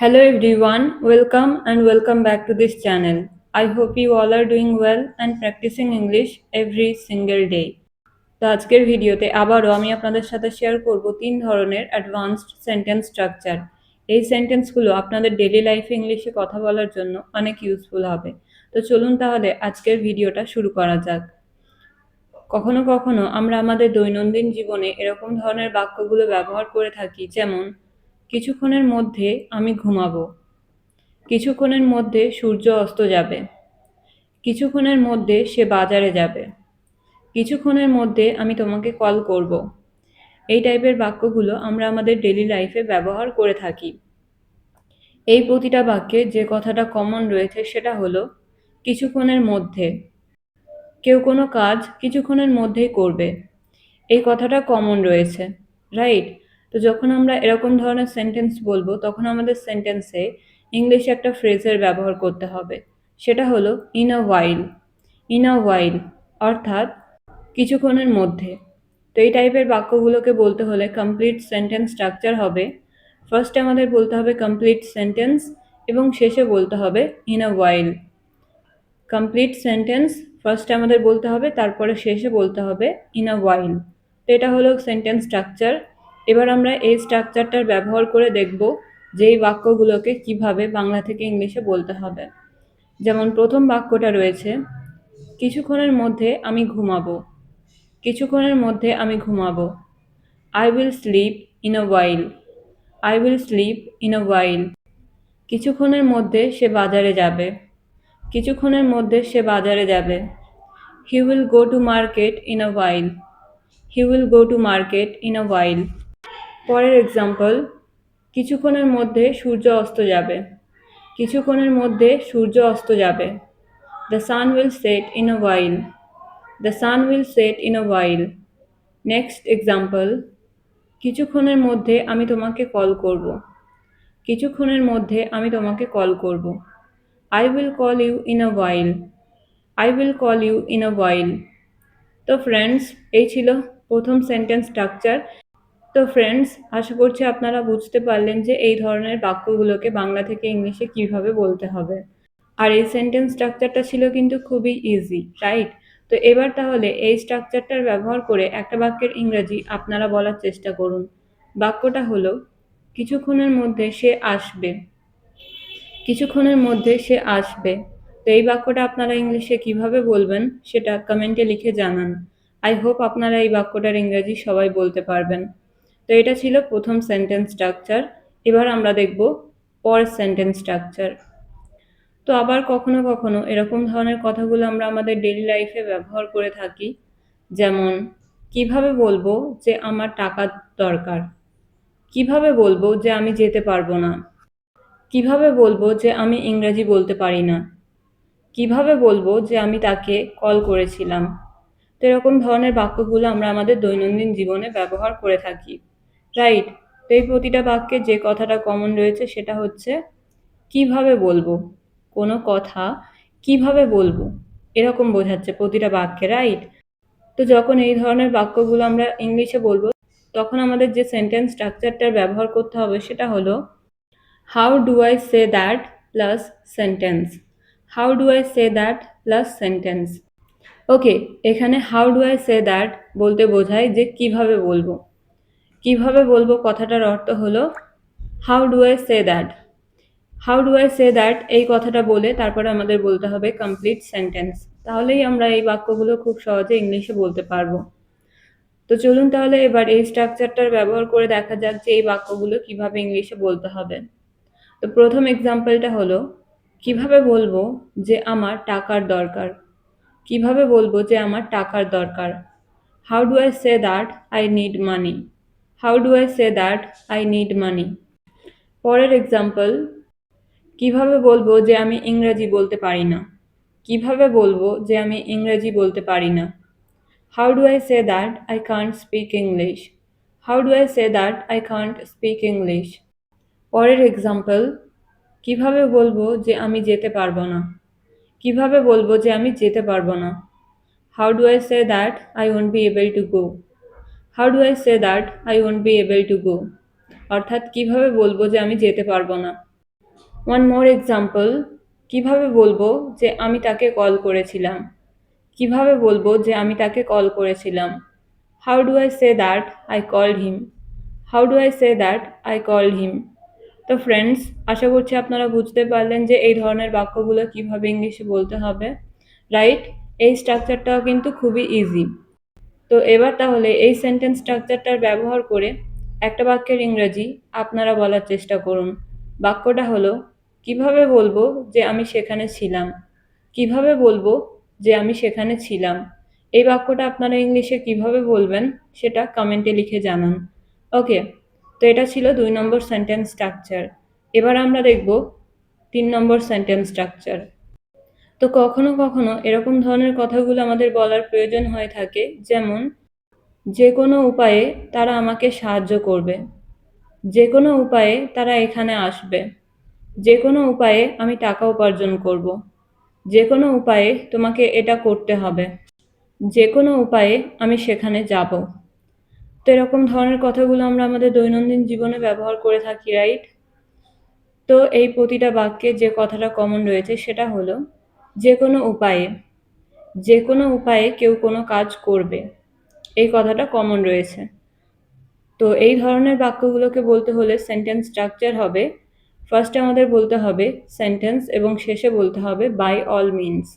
Hello everyone, welcome back to this channel. I hope you all are doing well and practicing English every single day. তো আজকের ভিডিওতে আবারও আমি আপনাদের সাথে শেয়ার করব 3 ধরনের অ্যাডভান্সড সেন্টেন্স স্ট্রাকচার। এই সেন্টেন্সগুলো আপনাদের ডেইলি লাইফে ইংলিশে কথা বলার জন্য অনেক ইউজফুল হবে। তো চলুন তাহলে আজকের ভিডিওটা শুরু করা যাক। কখনো কখনো আমরা আমাদের দৈনন্দিন জীবনে এরকম ধরনের বাক্যগুলো ব্যবহার করে থাকি, যেমন কিছুক্ষণের মধ্যে আমি ঘুমাবো, কিছুক্ষণের মধ্যে সূর্য অস্ত যাবে, কিছুক্ষণের মধ্যে সে বাজারে যাবে, কিছুক্ষণের মধ্যে আমি তোমাকে কল করব। এই টাইপের বাক্যগুলো আমরা আমাদের ডেইলি লাইফে ব্যবহার করে থাকি। এই প্রতিটা বাক্যে যে কথাটা কমন রয়েছে সেটা হলো কিছুক্ষণের মধ্যে। কেউ কোনো কাজ কিছুক্ষণের মধ্যেই করবে, এই কথাটা কমন রয়েছে, রাইট? তো যখন আমরা এরকম ধরনের সেন্টেন্স বলবো তখন আমাদের সেন্টেন্সে ইংলিশে একটা ফ্রেজের ব্যবহার করতে হবে, সেটা হলো in a while. In a ওয়াইল অর্থাৎ কিছুক্ষণের মধ্যে। তো এই টাইপের বাক্যগুলোকে বলতে হলে কমপ্লিট সেন্টেন্স স্ট্রাকচার হবে। ফার্স্টে আমাদের বলতে হবে কমপ্লিট সেন্টেন্স এবং শেষে বলতে হবে in a while. Complete sentence ফার্স্টে আমাদের বলতে হবে, তারপরে শেষে বলতে হবে ইন আ ওয়াইল। তো এটা হলো সেন্টেন্স স্ট্রাকচার। এবার আমরা এই স্ট্রাকচারটার ব্যবহার করে দেখব যে এই বাক্যগুলোকে কিভাবে বাংলা থেকে ইংলিশে বলতে হবে। যেমন প্রথম বাক্যটা রয়েছে কিছুক্ষণের মধ্যে আমি ঘুমাবো। কিছুক্ষণের মধ্যে আমি ঘুমাবো। I will sleep in a while. I will sleep in a while. কিছুক্ষণের মধ্যে সে বাজারে যাবে। কিছুক্ষণের মধ্যে সে বাজারে যাবে। He will go to market in a while. He will go to market in a while. পরের এক্সাম্পল, কিছুক্ষণের মধ্যে সূর্য অস্ত যাবে। কিছুক্ষণের মধ্যে সূর্য অস্ত যাবে। The sun will set in a while. The sun will set in a while. Next example, কিছুক্ষণের মধ্যে আমি তোমাকে কল করব। কিছুক্ষণের মধ্যে আমি তোমাকে কল করব। I will call you in a while. I will call you in a while. তো ফ্রেন্ডস, এই ছিল প্রথম সেন্টেন্স স্ট্রাকচার। তো ফ্রেন্ডস, আশা করছি আপনারা বুঝতে পারলেন যে এই ধরনের বাক্যগুলোকে বাংলা থেকে ইংলিশে কিভাবে বলতে হবে। আর এই সেন্টেন্স স্ট্রাকচারটা ছিল কিন্তু খুবই ইজি, রাইট? তো এবার তাহলে এই স্ট্রাকচারটার ব্যবহার করে একটা বাক্যের ইংরেজি আপনারা বলার চেষ্টা করুন। বাক্যটা হলো কিছুক্ষণের মধ্যে সে আসবে। কিছুক্ষণের মধ্যে সে আসবে। তো এই বাক্যটা আপনারা ইংলিশে কিভাবে বলবেন সেটা কমেন্টে লিখে জানান। আই হোপ আপনারা এই বাক্যটার ইংরেজি সবাই বলতে পারবেন। তো এটা ছিল প্রথম সেন্টেন্স স্ট্রাকচার। এবার আমরা দেখব পরের সেন্টেন্স স্ট্রাকচার। তো আবার কখনো কখনো এরকম ধরনের কথাগুলো আমরা আমাদের ডেইলি লাইফে ব্যবহার করে থাকি, যেমন কিভাবে বলবো যে আমার টাকা দরকার। কিভাবে বলবো যে আমি যেতে পারবো না। কিভাবে বলবো যে আমি ইংরেজি বলতে পারি না। কিভাবে বলবো যে আমি তাকে কল করেছিলাম। তো এরকম ধরনের বাক্যগুলো আমরা আমাদের দৈনন্দিন জীবনে ব্যবহার করে থাকি, রাইট? তো এই প্রতিটা বাক্যে যে কথাটা কমন রয়েছে সেটা হচ্ছে কিভাবে বলবো। কোনো কথা কিভাবে বলবো এরকম বোঝাচ্ছে প্রতিটা বাক্যে, রাইট? তো যখন এই ধরনের বাক্যগুলো আমরা ইংলিশে বলবো তখন আমাদের যে সেন্টেন্স স্ট্রাকচারটার ব্যবহার করতে হবে সেটা হলো how do I say that plus sentence. How do I say that plus sentence. Okay, এখানে how do I say that বলতে বোঝায় যে কিভাবে বলবো। কিভাবে বলবো কথাটার অর্থ হলো how do I say that. How do I say that এই কথাটা বলে তারপরে আমাদের বলতে হবে কমপ্লিট সেন্টেন্স। তাহলেই আমরা এই বাক্যগুলো খুব সহজে ইংলিশে বলতে পারবো। তো চলুন তাহলে এবার এই স্ট্রাকচারটার ব্যবহার করে দেখা যাক যে এই বাক্যগুলো কিভাবে ইংলিশে বলতে হবে। তো প্রথম এক্সাম্পলটা হলো কিভাবে বলবো যে আমার টাকার দরকার। কিভাবে বলবো যে আমার টাকার দরকার। How do I say that I need money. How do I say that I need money. পরের এক্সাম্পল, কিভাবে বলবো যে আমি ইংরেজি বলতে পারি না। কিভাবে বলবো যে আমি ইংরেজি বলতে পারি না। How do I say that I can't speak English. How do I say that I can't speak English. পরের এক্সাম্পল, কিভাবে বলবো যে আমি যেতে পারবো না। কিভাবে বলবো যে আমি যেতে পারবো না। How do I say that I won't be able to go. How do I say that I won't be able to go. অর্থাৎ কিভাবে বলবো যে আমি যেতে পারবো না। ওয়ান মোর এক্সাম্পল, কিভাবে বলবো যে আমি তাকে কল করেছিলাম? কিভাবে বলবো যে আমি তাকে কল করেছিলাম? How do I say that I called him? How do I say that I called him? তো ফ্রেন্ডস, আশা করছি আপনারা বুঝতে পারলেন যে এই ধরনের বাক্যগুলো কিভাবে ইংলিশে বলতে হবে, রাইট? এই স্ট্রাকচারটাও কিন্তু খুবই ইজি। তো এবার তাহলে এই সেন্টেন্স স্ট্রাকচারটার ব্যবহার করে একটা বাক্যের ইংরেজি আপনারা বলার চেষ্টা করুন। বাক্যটা হলো, কিভাবে বলবো যে আমি সেখানে ছিলাম? কিভাবে বলবো যে আমি সেখানে ছিলাম? এই বাক্যটা আপনারা ইংলিশে কিভাবে বলবেন সেটা কমেন্টে লিখে জানান। ওকে, তো এটা ছিল 2 নম্বর সেন্টেন্স স্ট্রাকচার। এবার আমরা দেখব 3 নম্বর সেন্টেন্স স্ট্রাকচার। তো কখনো কখনো এরকম ধরনের কথাগুলো আমাদের বলার প্রয়োজন হয়ে থাকে, যেমন যে কোনো উপায়ে তারা আমাকে সাহায্য করবে, যে কোনো উপায়ে তারা এখানে আসবে, যে কোনো উপায়ে আমি টাকা উপার্জন করব, যে কোনো উপায়ে তোমাকে এটা করতে হবে, যে কোনো উপায়ে আমি সেখানে যাব। তো এরকম ধরনের কথাগুলো আমরা আমাদের দৈনন্দিন জীবনে ব্যবহার করে থাকি, রাইট? তো এই প্রতিটা বাক্যে যে কথাটা কমন রয়েছে সেটা হলো যে কোনো উপায়ে। যে কোনো উপায়ে কেউ কোনো কাজ করবে, এই কথাটা কমন রয়েছে। তো এই ধরনের বাক্যগুলোকে বলতে হলে সেন্টেন্স স্ট্রাকচার হবে, ফার্স্টে আমাদের বলতে হবে সেন্টেন্স এবং শেষে বলতে হবে by all means.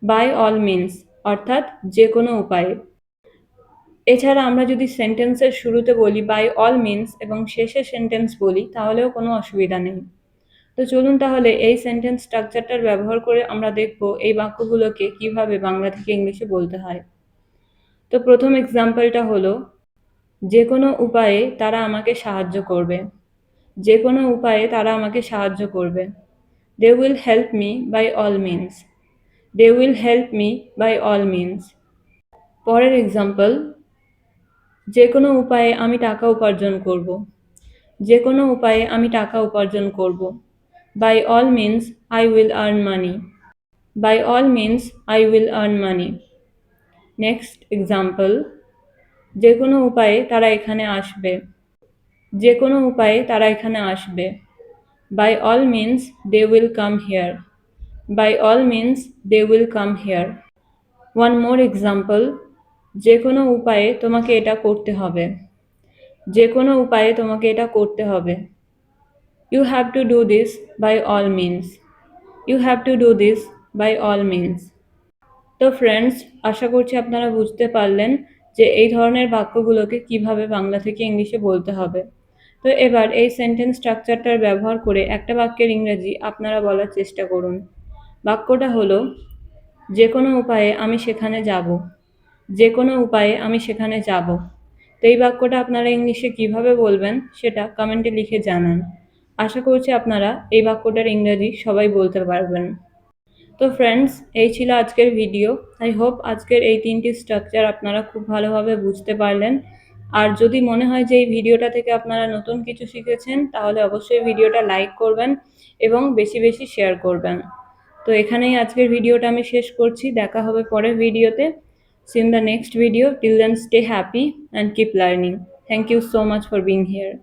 By all means অর্থাৎ যে কোনো উপায়ে। এছাড়া আমরা যদি সেন্টেন্সের শুরুতে বলি বাই অল মিনস এবং শেষে সেন্টেন্স বলি তাহলেও কোনো অসুবিধা নেই। তো চলুন তাহলে এই সেন্টেন্স স্ট্রাকচারটার ব্যবহার করে আমরা দেখব এই বাক্যগুলোকে কিভাবে বাংলা থেকে ইংলিশে বলতে হয়। তো প্রথম এক্সাম্পলটা হলো, যে কোনো উপায়ে তারা আমাকে সাহায্য করবে। যে কোনো উপায়ে তারা আমাকে সাহায্য করবে। They will help me by all means. They will help me by all means. পরের এক্সাম্পল, যে কোনো উপায়ে আমি টাকা উপার্জন করব। যে কোনো উপায়ে আমি টাকা উপার্জন করব। By all means I will earn money. By all means I will earn money. Next example, যে কোনো উপায়ে তারা এখানে আসবে। যে কোনো উপায়ে তারা এখানে আসবে। By all means they will come here. By all means they will come here. One more example, যে কোনো উপায়ে তোমাকে এটা করতে হবে। যে কোনো উপায়ে তোমাকে এটা করতে হবে। You have to do this by all means. You have to do this by all means. তো ফ্রেন্ডস, আশা করছি আপনারা বুঝতে পারলেন যে এই ধরনের বাক্যগুলোকে কিভাবে বাংলা থেকে ইংলিশে বলতে হবে। তো এবার এই সেন্টেন্স স্ট্রাকচারটার ব্যবহার করে একটা বাক্যের ইংরেজি আপনারা বলার চেষ্টা করুন। বাক্যটা হলো, যে কোনো উপায়ে আমি সেখানে যাব। যে কোনো উপায়ে আমি সেখানে যাব। তো এই বাক্যটা আপনারা ইংলিশে কিভাবে বলবেন সেটা কমেন্টে লিখে জানান। আশা করছি আপনারা এই বাক্যটার ইংরেজি সবাই বলতে পারবেন। তো ফ্রেন্ডস, এই ছিল আজকের ভিডিও। আই হোপ আজকের এই 3টি স্ট্রাকচার আপনারা খুব ভালোভাবে বুঝতে পারলেন। আর যদি মনে হয় যে এই ভিডিওটা থেকে আপনারা নতুন কিছু শিখেছেন তাহলে অবশ্যই ভিডিওটা লাইক করবেন এবং বেশি বেশি শেয়ার করবেন। তো এখানেই আজকের ভিডিওটা আমি শেষ করছি। দেখা হবে পরের ভিডিওতে। See you in the next video. Till then, stay happy and keep learning. Thank you so much for being here.